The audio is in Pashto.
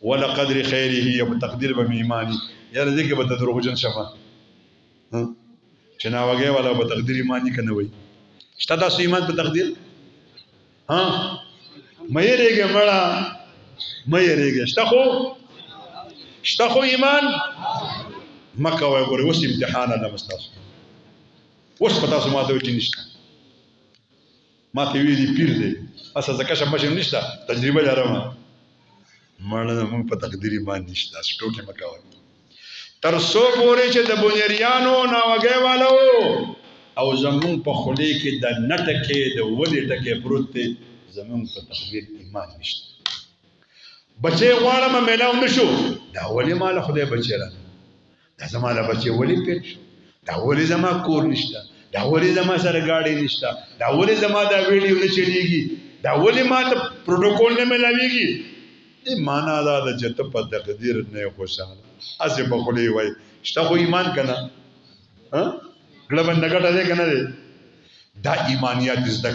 ولا قدر خیره یا په تقدیر به ایمانی یاره دې کې به دروغجن شمه چې ناوګي والا په تقدیر ایمانی کنه وای شته تاسو ایمان په تقدیر ها مې رېګه مړه مې رېګه شته خو ایمان مکه وای ګوره اوس امتحان نه مستاسو اوس پتا سو ماته وچی نشته ماته ویلي پیر دی اساس زکه شم مشه نشته تجربه لرم مړه موږ په تقدیر ایمان نشته سټوټه مکه وای تر سو پورې چې د بونیریانو ناوګي والو او زمون په خولي کې د نټکه د ولې ټکه پروت دی زمون په تقدیر ایمان نشته بچي غواړم ملاو نشو دا ولې مال خدای بچی را دا زماله بچي ولې پیټ دا ولې زما کور نشته دا ولې زما سره گاډي نشته دا ولې زما دا ویډیو نه چلیږي دا ولې ما ته پروتوکول نه ملاويږي دې معنا دا د چې ته په تقدیر نه خوشاله اسه په خولي وای شته خو ایمان کنه ها ګلبن نګټه دې کنه دا ایمانیات زده